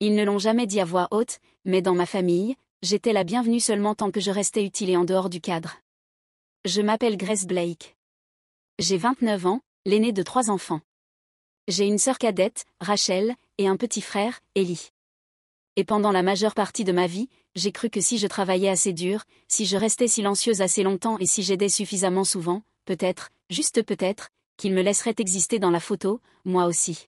Ils ne l'ont jamais dit à voix haute, mais dans ma famille, j'étais la bienvenue seulement tant que je restais utile et en dehors du cadre. Je m'appelle Grace Blake. J'ai 29 ans, l'aînée de 3 enfants. J'ai une sœur cadette, Rachel, et un petit frère, Ellie. Et pendant la majeure partie de ma vie, j'ai cru que si je travaillais assez dur, si je restais silencieuse assez longtemps et si j'aidais suffisamment souvent, peut-être, juste peut-être, qu'ils me laisseraient exister dans la photo, moi aussi.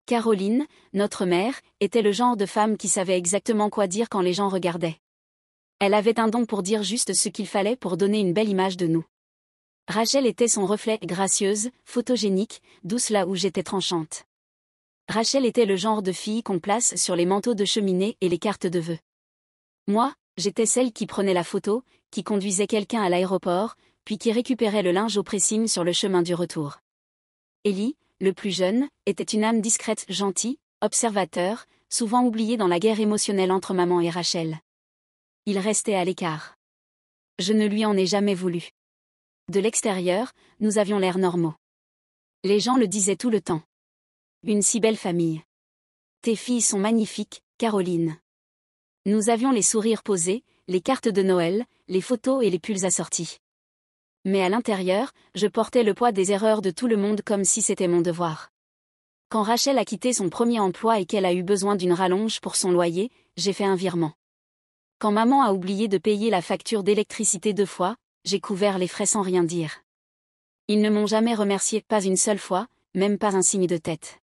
Caroline, notre mère, était le genre de femme qui savait exactement quoi dire quand les gens regardaient. Elle avait un don pour dire juste ce qu'il fallait pour donner une belle image de nous. Rachel était son reflet, gracieuse, photogénique, douce là où j'étais tranchante. Rachel était le genre de fille qu'on place sur les manteaux de cheminée et les cartes de vœux. Moi, j'étais celle qui prenait la photo, qui conduisait quelqu'un à l'aéroport, puis qui récupérait le linge au pressing sur le chemin du retour. Ellie, le plus jeune, était une âme discrète, gentille, observateur, souvent oubliée dans la guerre émotionnelle entre maman et Rachel. Il restait à l'écart. Je ne lui en ai jamais voulu. De l'extérieur, nous avions l'air normaux. Les gens le disaient tout le temps. Une si belle famille. Tes filles sont magnifiques, Caroline. Nous avions les sourires posés, les cartes de Noël, les photos et les pulls assortis. Mais à l'intérieur, je portais le poids des erreurs de tout le monde comme si c'était mon devoir. Quand Rachel a quitté son premier emploi et qu'elle a eu besoin d'une rallonge pour son loyer, j'ai fait un virement. Quand maman a oublié de payer la facture d'électricité 2 fois, j'ai couvert les frais sans rien dire. Ils ne m'ont jamais remercié, pas une seule fois, même pas un signe de tête.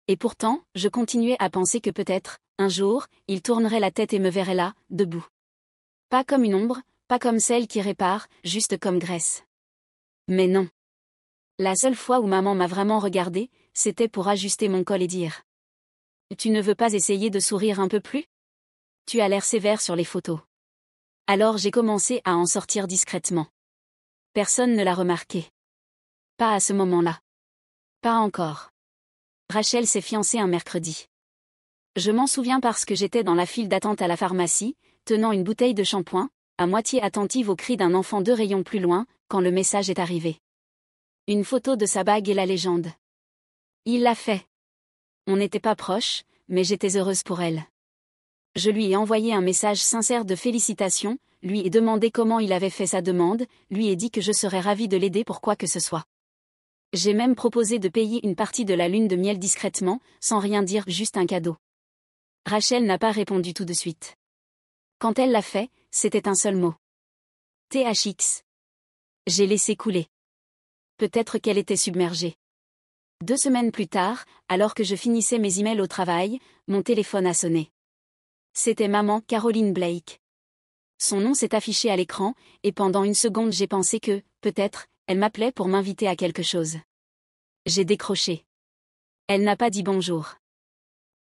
Et pourtant, je continuais à penser que peut-être, un jour, il tournerait la tête et me verrait là, debout. Pas comme une ombre, pas comme celle qui répare, juste comme Grace. Mais non. La seule fois où maman m'a vraiment regardée, c'était pour ajuster mon col et dire « Tu ne veux pas essayer de sourire un peu plus ? Tu as l'air sévère sur les photos. » Alors j'ai commencé à en sortir discrètement. Personne ne l'a remarqué. Pas à ce moment-là. Pas encore. Rachel s'est fiancée un mercredi. Je m'en souviens parce que j'étais dans la file d'attente à la pharmacie, tenant une bouteille de shampoing, à moitié attentive aux cris d'un enfant 2 rayons plus loin, quand le message est arrivé. Une photo de sa bague et la légende. Il l'a fait. On n'était pas proches, mais j'étais heureuse pour elle. Je lui ai envoyé un message sincère de félicitations, lui ai demandé comment il avait fait sa demande, lui ai dit que je serais ravie de l'aider pour quoi que ce soit. J'ai même proposé de payer une partie de la lune de miel discrètement, sans rien dire, juste un cadeau. Rachel n'a pas répondu tout de suite. Quand elle l'a fait, c'était un seul mot. THX. J'ai laissé couler. Peut-être qu'elle était submergée. 2 semaines plus tard, alors que je finissais mes emails au travail, mon téléphone a sonné. C'était maman, Caroline Blake. Son nom s'est affiché à l'écran, et pendant une seconde j'ai pensé que, peut-être, elle m'appelait pour m'inviter à quelque chose. J'ai décroché. Elle n'a pas dit bonjour.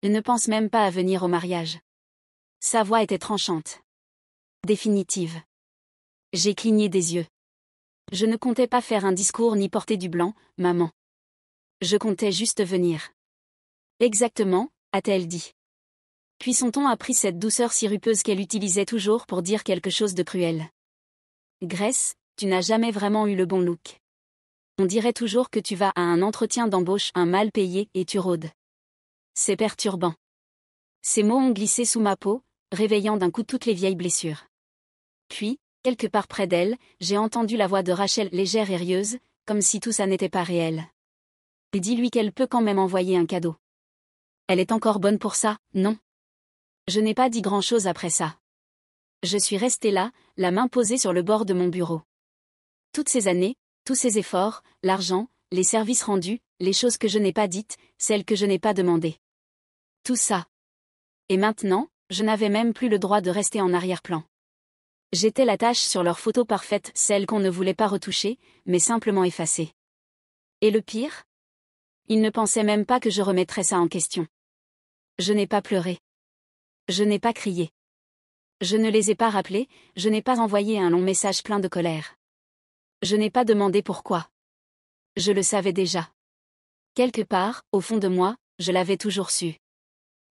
Elle ne pense même pas à venir au mariage. Sa voix était tranchante. Définitive. J'ai cligné des yeux. Je ne comptais pas faire un discours ni porter du blanc, maman. Je comptais juste venir. Exactement, a-t-elle dit. Puis son ton a pris cette douceur sirupeuse qu'elle utilisait toujours pour dire quelque chose de cruel. Grace, tu n'as jamais vraiment eu le bon look. On dirait toujours que tu vas à un entretien d'embauche, un mal payé, et tu rôdes. C'est perturbant. Ces mots ont glissé sous ma peau, réveillant d'un coup toutes les vieilles blessures. Puis, quelque part près d'elle, j'ai entendu la voix de Rachel légère et rieuse, comme si tout ça n'était pas réel. Et dis-lui qu'elle peut quand même envoyer un cadeau. Elle est encore bonne pour ça, non ? Je n'ai pas dit grand-chose après ça. Je suis restée là, la main posée sur le bord de mon bureau. Toutes ces années, tous ces efforts, l'argent, les services rendus, les choses que je n'ai pas dites, celles que je n'ai pas demandées. Tout ça. Et maintenant, je n'avais même plus le droit de rester en arrière-plan. J'étais la tache sur leur photo parfaite, celle qu'on ne voulait pas retoucher, mais simplement effacer. Et le pire ? Ils ne pensaient même pas que je remettrais ça en question. Je n'ai pas pleuré. Je n'ai pas crié. Je ne les ai pas rappelés, je n'ai pas envoyé un long message plein de colère. Je n'ai pas demandé pourquoi. Je le savais déjà. Quelque part, au fond de moi, je l'avais toujours su.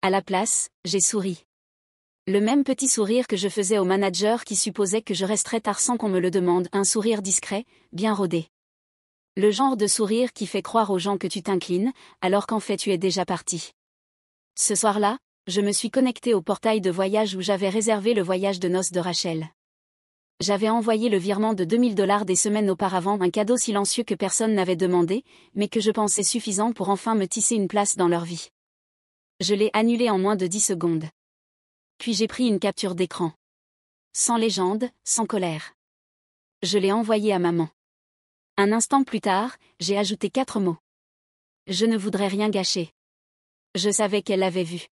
À la place, j'ai souri. Le même petit sourire que je faisais au manager qui supposait que je resterais tard sans qu'on me le demande, un sourire discret, bien rodé. Le genre de sourire qui fait croire aux gens que tu t'inclines, alors qu'en fait tu es déjà parti. Ce soir-là, je me suis connectée au portail de voyage où j'avais réservé le voyage de noces de Rachel. J'avais envoyé le virement de $2000 des semaines auparavant, un cadeau silencieux que personne n'avait demandé, mais que je pensais suffisant pour enfin me tisser une place dans leur vie. Je l'ai annulé en moins de 10 secondes. Puis j'ai pris une capture d'écran. Sans légende, sans colère. Je l'ai envoyé à maman. Un instant plus tard, j'ai ajouté 4 mots. Je ne voudrais rien gâcher. Je savais qu'elle l'avait vu.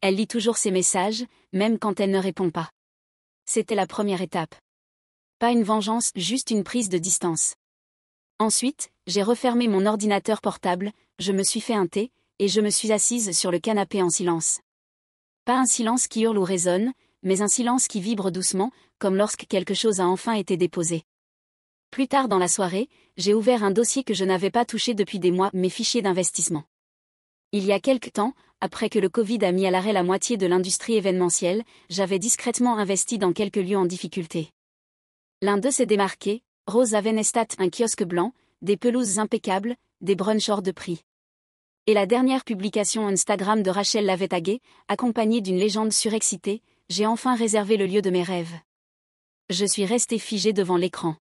Elle lit toujours ses messages, même quand elle ne répond pas. C'était la première étape. Pas une vengeance, juste une prise de distance. Ensuite, j'ai refermé mon ordinateur portable, je me suis fait un thé, et je me suis assise sur le canapé en silence. Pas un silence qui hurle ou résonne, mais un silence qui vibre doucement, comme lorsque quelque chose a enfin été déposé. Plus tard dans la soirée, j'ai ouvert un dossier que je n'avais pas touché depuis des mois, mes fichiers d'investissement. Il y a quelque temps, après que le Covid a mis à l'arrêt la moitié de l'industrie événementielle, j'avais discrètement investi dans quelques lieux en difficulté. L'un d'eux s'est démarqué, Rose Haven Estate, un kiosque blanc, des pelouses impeccables, des brunchs hors de prix. Et la dernière publication Instagram de Rachel l'avait tagué, accompagnée d'une légende surexcitée, j'ai enfin réservé le lieu de mes rêves. Je suis restée figée devant l'écran.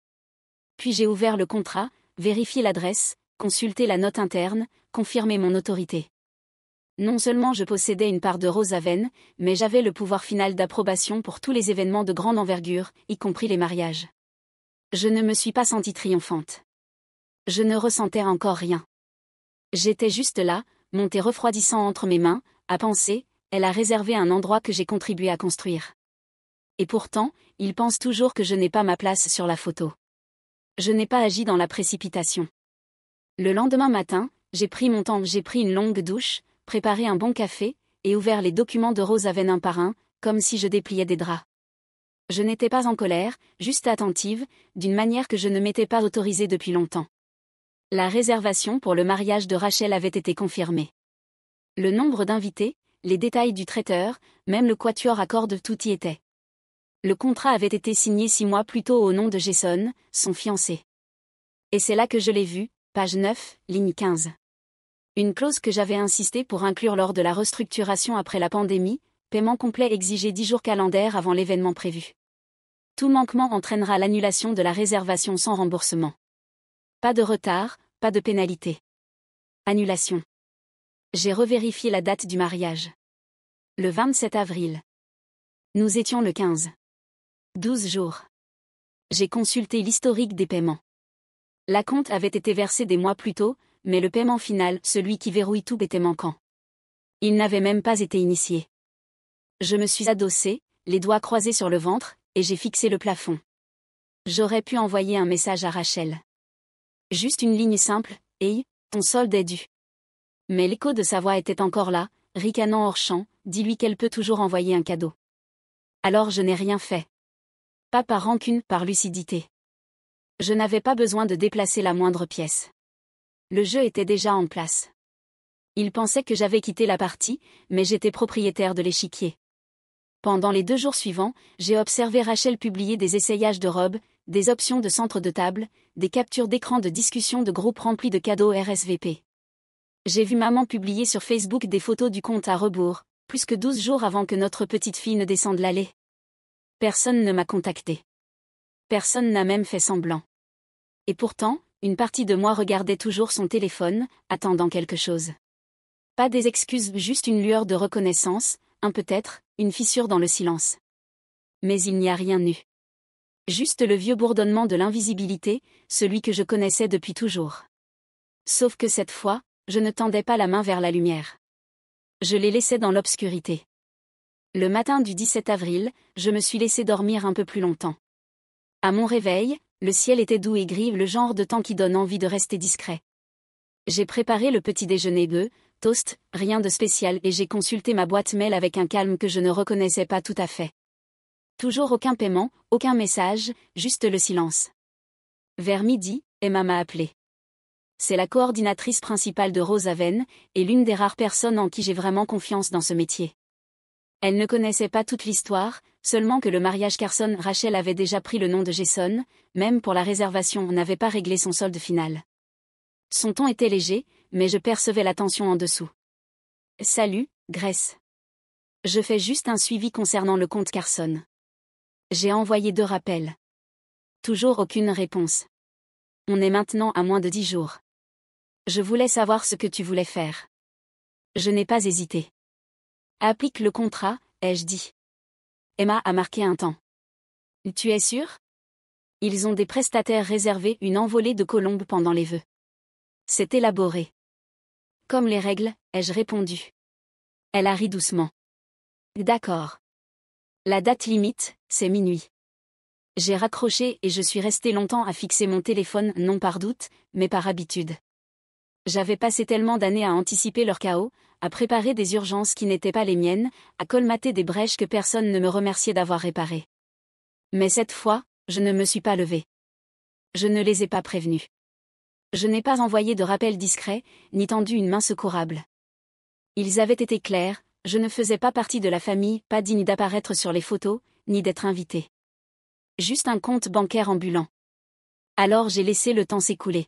Puis j'ai ouvert le contrat, vérifié l'adresse, consulté la note interne, confirmé mon autorité. Non seulement je possédais une part de Rose Haven, mais j'avais le pouvoir final d'approbation pour tous les événements de grande envergure, y compris les mariages. Je ne me suis pas sentie triomphante. Je ne ressentais encore rien. J'étais juste là, mon thé refroidissant entre mes mains, à penser, elle a réservé un endroit que j'ai contribué à construire. Et pourtant, ils pensent toujours que je n'ai pas ma place sur la photo. Je n'ai pas agi dans la précipitation. Le lendemain matin, j'ai pris mon temps, j'ai pris une longue douche, préparé un bon café, et ouvert les documents de Rose Haven un par un, comme si je dépliais des draps. Je n'étais pas en colère, juste attentive, d'une manière que je ne m'étais pas autorisée depuis longtemps. La réservation pour le mariage de Rachel avait été confirmée. Le nombre d'invités, les détails du traiteur, même le quatuor à cordes, tout y était. Le contrat avait été signé 6 mois plus tôt au nom de Jason, son fiancé. Et c'est là que je l'ai vu, page 9, ligne 15. Une clause que j'avais insisté pour inclure lors de la restructuration après la pandémie, paiement complet exigé 10 jours calendaires avant l'événement prévu. Tout manquement entraînera l'annulation de la réservation sans remboursement. Pas de retard, pas de pénalité. Annulation. J'ai revérifié la date du mariage. Le 27 avril. Nous étions le 15. 12 jours. J'ai consulté l'historique des paiements. L'acompte avait été versé des mois plus tôt, mais le paiement final, celui qui verrouille tout, était manquant. Il n'avait même pas été initié. Je me suis adossée, les doigts croisés sur le ventre, et j'ai fixé le plafond. J'aurais pu envoyer un message à Rachel. Juste une ligne simple, « Hey, ton solde est dû. » Mais l'écho de sa voix était encore là, ricanant hors champ, « Dis-lui qu'elle peut toujours envoyer un cadeau. » Alors je n'ai rien fait. Pas par rancune, par lucidité. Je n'avais pas besoin de déplacer la moindre pièce. Le jeu était déjà en place. Il pensait que j'avais quitté la partie, mais j'étais propriétaire de l'échiquier. Pendant les 2 jours suivants, j'ai observé Rachel publier des essayages de robes, des options de centre de table, des captures d'écran de discussions de groupe remplis de cadeaux RSVP. J'ai vu maman publier sur Facebook des photos du compte à rebours, plus que 12 jours avant que notre petite fille ne descende l'allée. Personne ne m'a contacté. Personne n'a même fait semblant. Et pourtant, une partie de moi regardait toujours son téléphone, attendant quelque chose. Pas des excuses, juste une lueur de reconnaissance, un peut-être, une fissure dans le silence. Mais il n'y a rien eu. Juste le vieux bourdonnement de l'invisibilité, celui que je connaissais depuis toujours. Sauf que cette fois, je ne tendais pas la main vers la lumière. Je les laissais dans l'obscurité. Le matin du 17 avril, je me suis laissé dormir un peu plus longtemps. À mon réveil, le ciel était doux et gris, le genre de temps qui donne envie de rester discret. J'ai préparé le petit déjeuner de toast, rien de spécial, et j'ai consulté ma boîte mail avec un calme que je ne reconnaissais pas tout à fait. Toujours aucun paiement, aucun message, juste le silence. Vers midi, Emma m'a appelé. C'est la coordinatrice principale de Rose Haven, et l'une des rares personnes en qui j'ai vraiment confiance dans ce métier. Elle ne connaissait pas toute l'histoire, seulement que le mariage Carson-Rachel avait déjà pris le nom de Jason, même pour la réservation on n'avait pas réglé son solde final. Son ton était léger, mais je percevais la tension en dessous. « Salut, Grace. Je fais juste un suivi concernant le compte Carson. J'ai envoyé 2 rappels. Toujours aucune réponse. On est maintenant à moins de 10 jours. Je voulais savoir ce que tu voulais faire. Je n'ai pas hésité. Applique le contrat, ai-je dit. Emma a marqué un temps. Tu es sûr? Ils ont des prestataires réservés une envolée de colombes pendant les vœux. C'est élaboré. Comme les règles, ai-je répondu. Elle a ri doucement. D'accord. La date limite, c'est minuit. J'ai raccroché et je suis resté longtemps à fixer mon téléphone non par doute, mais par habitude. J'avais passé tellement d'années à anticiper leur chaos, à préparer des urgences qui n'étaient pas les miennes, à colmater des brèches que personne ne me remerciait d'avoir réparées. Mais cette fois, je ne me suis pas levée. Je ne les ai pas prévenus. Je n'ai pas envoyé de rappel discret, ni tendu une main secourable. Ils avaient été clairs, je ne faisais pas partie de la famille, pas digne d'apparaître sur les photos, ni d'être invitée. Juste un compte bancaire ambulant. Alors j'ai laissé le temps s'écouler.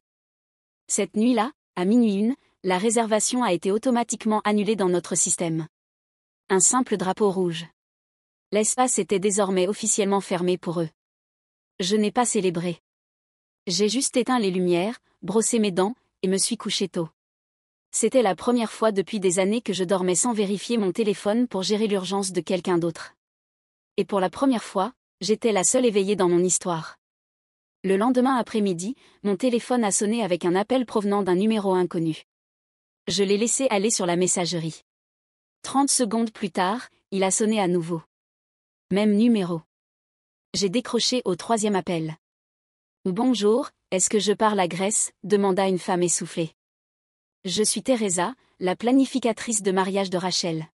Cette nuit-là, à minuit 1, la réservation a été automatiquement annulée dans notre système. Un simple drapeau rouge. L'espace était désormais officiellement fermé pour eux. Je n'ai pas célébré. J'ai juste éteint les lumières, brossé mes dents, et me suis couché tôt. C'était la première fois depuis des années que je dormais sans vérifier mon téléphone pour gérer l'urgence de quelqu'un d'autre. Et pour la première fois, j'étais la seule éveillée dans mon histoire. Le lendemain après-midi, mon téléphone a sonné avec un appel provenant d'un numéro inconnu. Je l'ai laissé aller sur la messagerie. 30 secondes plus tard, il a sonné à nouveau. Même numéro. J'ai décroché au 3e appel. « Bonjour, est-ce que je parle à Grace ?» demanda une femme essoufflée. « Je suis Teresa, la planificatrice de mariage de Rachel.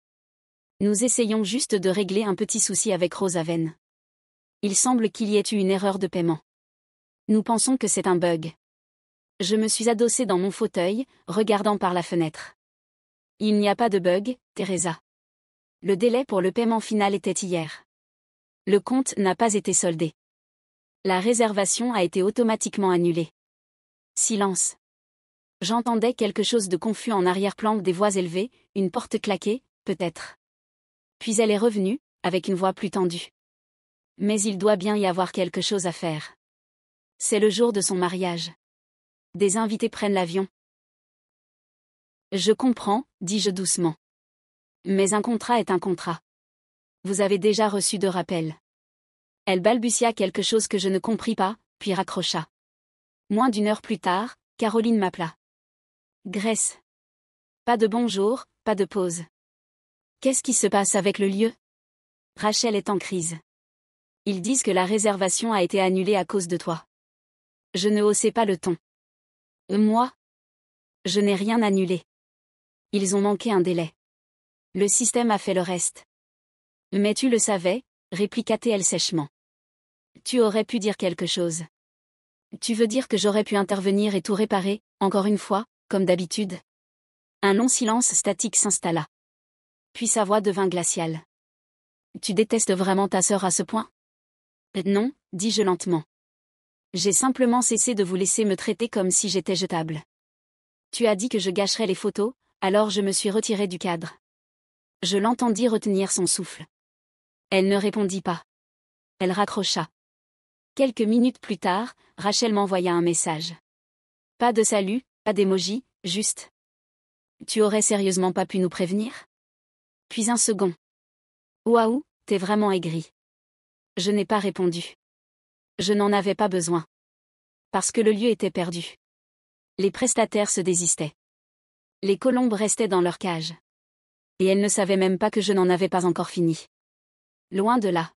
Nous essayons juste de régler un petit souci avec Rosaven. Il semble qu'il y ait eu une erreur de paiement. Nous pensons que c'est un bug. » Je me suis adossée dans mon fauteuil, regardant par la fenêtre. « Il n'y a pas de bug, Teresa. Le délai pour le paiement final était hier. Le compte n'a pas été soldé. La réservation a été automatiquement annulée. » Silence. J'entendais quelque chose de confus en arrière-plan, des voix élevées, une porte claquée, peut-être. Puis elle est revenue, avec une voix plus tendue. « Mais il doit bien y avoir quelque chose à faire. C'est le jour de son mariage. Des invités prennent l'avion. » Je comprends, dis-je doucement. Mais un contrat est un contrat. Vous avez déjà reçu 2 rappels. Elle balbutia quelque chose que je ne compris pas, puis raccrocha. Moins d'1 heure plus tard, Caroline m'appela. Grace. Pas de bonjour, pas de pause. Qu'est-ce qui se passe avec le lieu? Rachel est en crise. Ils disent que la réservation a été annulée à cause de toi. Je ne haussais pas le ton. Moi? Je n'ai rien annulé. Ils ont manqué un délai. Le système a fait le reste. Mais tu le savais, répliqua-t-elle sèchement. Tu aurais pu dire quelque chose. Tu veux dire que j'aurais pu intervenir et tout réparer, encore une fois, comme d'habitude? Un long silence statique s'installa. Puis sa voix devint glaciale. Tu détestes vraiment ta sœur à ce point? Non, dis-je lentement. J'ai simplement cessé de vous laisser me traiter comme si j'étais jetable. Tu as dit que je gâcherais les photos, alors je me suis retirée du cadre. Je l'entendis retenir son souffle. Elle ne répondit pas. Elle raccrocha. Quelques minutes plus tard, Rachel m'envoya un message. Pas de salut, pas d'émoji, juste. Tu aurais sérieusement pas pu nous prévenir? Puis un second. Waouh, t'es vraiment aigri. Je n'ai pas répondu. Je n'en avais pas besoin. Parce que le lieu était perdu. Les prestataires se désistaient. Les colombes restaient dans leur cage. Et elles ne savaient même pas que je n'en avais pas encore fini. Loin de là.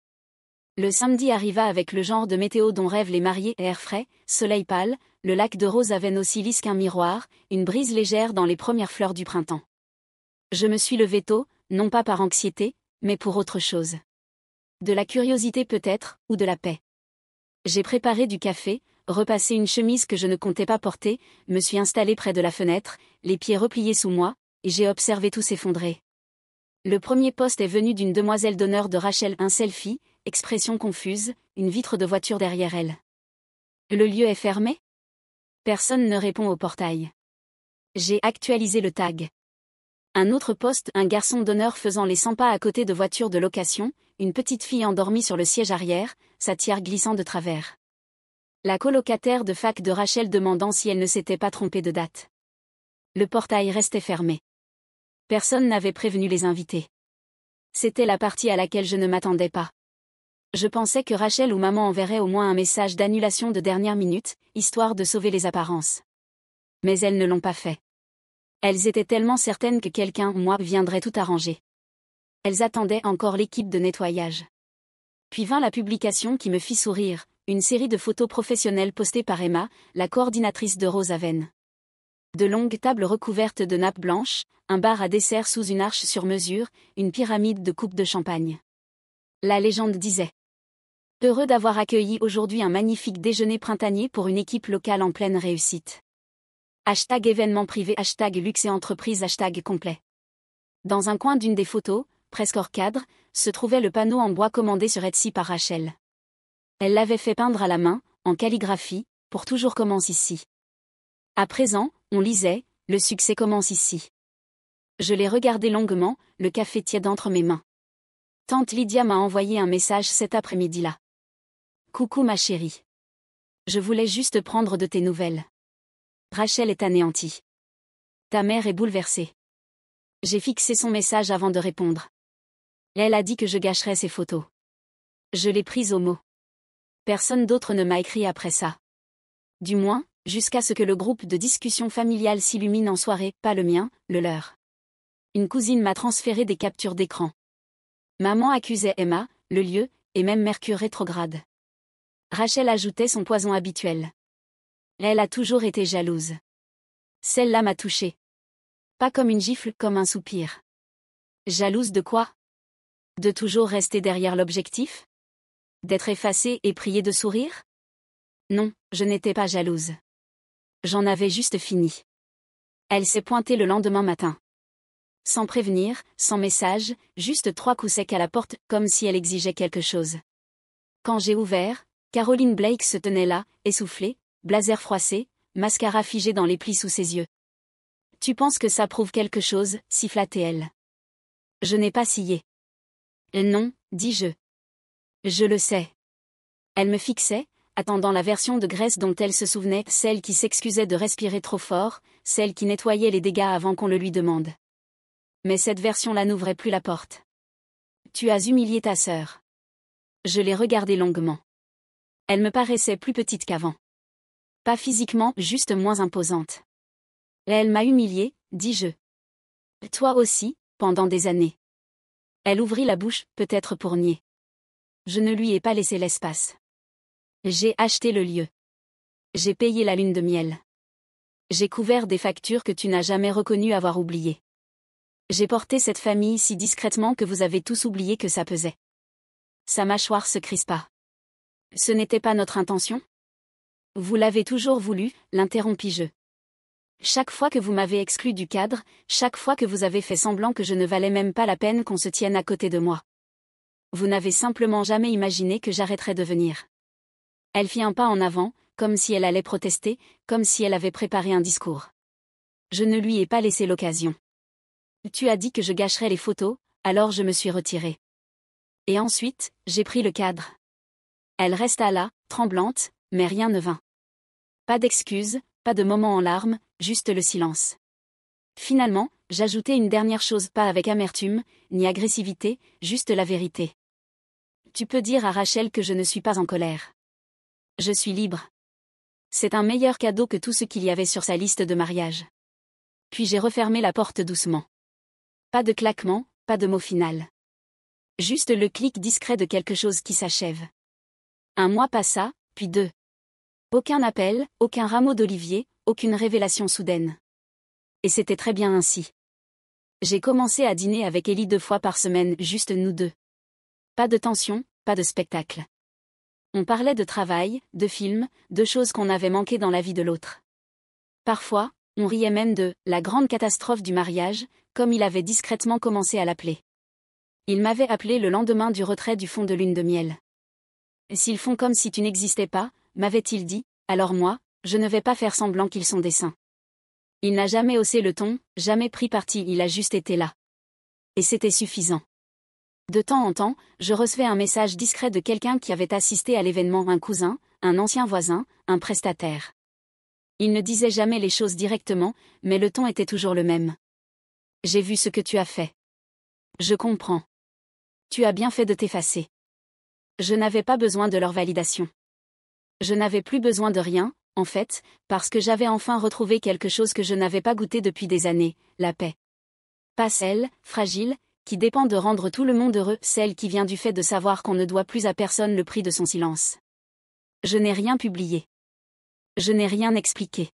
Le samedi arriva avec le genre de météo dont rêvent les mariés, air frais, soleil pâle, le lac de Rosaven aussi lisse qu'un miroir, une brise légère dans les premières fleurs du printemps. Je me suis levée tôt, non pas par anxiété, mais pour autre chose. De la curiosité peut-être, ou de la paix. J'ai préparé du café, repassé une chemise que je ne comptais pas porter, me suis installée près de la fenêtre, les pieds repliés sous moi, et j'ai observé tout s'effondrer. Le premier poste est venu d'une demoiselle d'honneur de Rachel, un selfie, expression confuse, une vitre de voiture derrière elle. Le lieu est fermé? Personne ne répond au portail. J'ai actualisé le tag. Un autre post, un garçon d'honneur faisant les 100 pas à côté de voitures de location, une petite fille endormie sur le siège arrière, sa tiare glissant de travers. La colocataire de fac de Rachel demandant si elle ne s'était pas trompée de date. Le portail restait fermé. Personne n'avait prévenu les invités. C'était la partie à laquelle je ne m'attendais pas. Je pensais que Rachel ou maman enverrait au moins un message d'annulation de dernière minute, histoire de sauver les apparences. Mais elles ne l'ont pas fait. Elles étaient tellement certaines que quelqu'un, moi, viendrait tout arranger. Elles attendaient encore l'équipe de nettoyage. Puis vint la publication qui me fit sourire, une série de photos professionnelles postées par Emma, la coordinatrice de Rose Haven. De longues tables recouvertes de nappes blanches, un bar à dessert sous une arche sur mesure, une pyramide de coupes de champagne. La légende disait: heureux d'avoir accueilli aujourd'hui un magnifique déjeuner printanier pour une équipe locale en pleine réussite. #événement privé, #luxe et entreprise, #complet. Dans un coin d'une des photos, presque hors cadre, se trouvait le panneau en bois commandé sur Etsy par Rachel. Elle l'avait fait peindre à la main, en calligraphie, pour toujours commence ici. À présent, on lisait, le succès commence ici. Je l'ai regardé longuement, le café tiède entre mes mains. Tante Lydia m'a envoyé un message cet après-midi-là. Coucou ma chérie. Je voulais juste prendre de tes nouvelles. Rachel est anéantie. Ta mère est bouleversée. J'ai fixé son message avant de répondre. Elle a dit que je gâcherais ses photos. Je l'ai prise au mot. Personne d'autre ne m'a écrit après ça. Du moins, jusqu'à ce que le groupe de discussion familiale s'illumine en soirée, pas le mien, le leur. Une cousine m'a transféré des captures d'écran. Maman accusait Emma, le lieu, et même Mercure rétrograde. Rachel ajoutait son poison habituel. Elle a toujours été jalouse. Celle-là m'a touchée. Pas comme une gifle, comme un soupir. Jalouse de quoi? De toujours rester derrière l'objectif? D'être effacée et priée de sourire? Non, je n'étais pas jalouse. J'en avais juste fini. Elle s'est pointée le lendemain matin. Sans prévenir, sans message, juste 3 coups secs à la porte, comme si elle exigeait quelque chose. Quand j'ai ouvert, Caroline Blake se tenait là, essoufflée, blazer froissé, mascara figé dans les plis sous ses yeux. Tu penses que ça prouve quelque chose, siffla-t-elle. Je n'ai pas scié. Non, dis-je. Je le sais. Elle me fixait, attendant la version de Grace dont elle se souvenait, celle qui s'excusait de respirer trop fort, celle qui nettoyait les dégâts avant qu'on le lui demande. Mais cette version-là n'ouvrait plus la porte. Tu as humilié ta sœur. Je l'ai regardée longuement. Elle me paraissait plus petite qu'avant. Pas physiquement, juste moins imposante. Elle m'a humiliée, dis-je. Toi aussi, pendant des années. Elle ouvrit la bouche, peut-être pour nier. Je ne lui ai pas laissé l'espace. J'ai acheté le lieu. J'ai payé la lune de miel. J'ai couvert des factures que tu n'as jamais reconnu avoir oubliées. J'ai porté cette famille si discrètement que vous avez tous oublié que ça pesait. Sa mâchoire se crispa. Ce n'était pas notre intention? Vous l'avez toujours voulu, l'interrompis-je. Chaque fois que vous m'avez exclu du cadre, chaque fois que vous avez fait semblant que je ne valais même pas la peine qu'on se tienne à côté de moi. Vous n'avez simplement jamais imaginé que j'arrêterais de venir. Elle fit un pas en avant, comme si elle allait protester, comme si elle avait préparé un discours. Je ne lui ai pas laissé l'occasion. Tu as dit que je gâcherais les photos, alors je me suis retirée. Et ensuite, j'ai pris le cadre. Elle resta là, tremblante, mais rien ne vint. Pas d'excuses, pas de moments en larmes, juste le silence. Finalement, j'ajoutai une dernière chose, pas avec amertume, ni agressivité, juste la vérité. Tu peux dire à Rachel que je ne suis pas en colère. Je suis libre. C'est un meilleur cadeau que tout ce qu'il y avait sur sa liste de mariage. Puis j'ai refermé la porte doucement. Pas de claquement, pas de mot final. Juste le clic discret de quelque chose qui s'achève. Un mois passa, puis 2. Aucun appel, aucun rameau d'olivier, aucune révélation soudaine. Et c'était très bien ainsi. J'ai commencé à dîner avec Ellie 2 fois par semaine, juste nous deux. Pas de tension, pas de spectacle. On parlait de travail, de films, de choses qu'on avait manquées dans la vie de l'autre. Parfois, on riait même de « la grande catastrophe du mariage », comme il avait discrètement commencé à l'appeler. Il m'avait appelé le lendemain du retrait du fond de lune de miel. « S'ils font comme si tu n'existais pas », m'avait-il dit, alors moi, je ne vais pas faire semblant qu'ils sont des saints. Il n'a jamais haussé le ton, jamais pris parti, il a juste été là. Et c'était suffisant. De temps en temps, je recevais un message discret de quelqu'un qui avait assisté à l'événement, un cousin, un ancien voisin, un prestataire. Il ne disait jamais les choses directement, mais le ton était toujours le même. J'ai vu ce que tu as fait. Je comprends. Tu as bien fait de t'effacer. Je n'avais pas besoin de leur validation. Je n'avais plus besoin de rien, en fait, parce que j'avais enfin retrouvé quelque chose que je n'avais pas goûté depuis des années, la paix. Pas celle, fragile, qui dépend de rendre tout le monde heureux, celle qui vient du fait de savoir qu'on ne doit plus à personne le prix de son silence. Je n'ai rien publié. Je n'ai rien expliqué.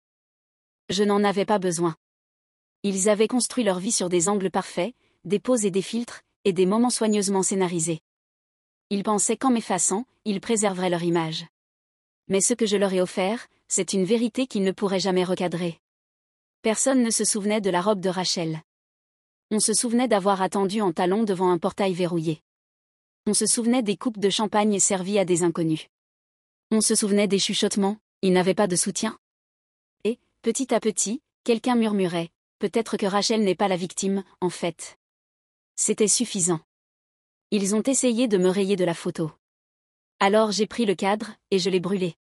Je n'en avais pas besoin. Ils avaient construit leur vie sur des angles parfaits, des pauses et des filtres, et des moments soigneusement scénarisés. Ils pensaient qu'en m'effaçant, ils préserveraient leur image. Mais ce que je leur ai offert, c'est une vérité qu'ils ne pourraient jamais recadrer. Personne ne se souvenait de la robe de Rachel. On se souvenait d'avoir attendu en talons devant un portail verrouillé. On se souvenait des coupes de champagne servies à des inconnus. On se souvenait des chuchotements, ils n'avaient pas de soutien. Et, petit à petit, quelqu'un murmurait, peut-être que Rachel n'est pas la victime, en fait. C'était suffisant. Ils ont essayé de me rayer de la photo. Alors j'ai pris le cadre, et je l'ai brûlé.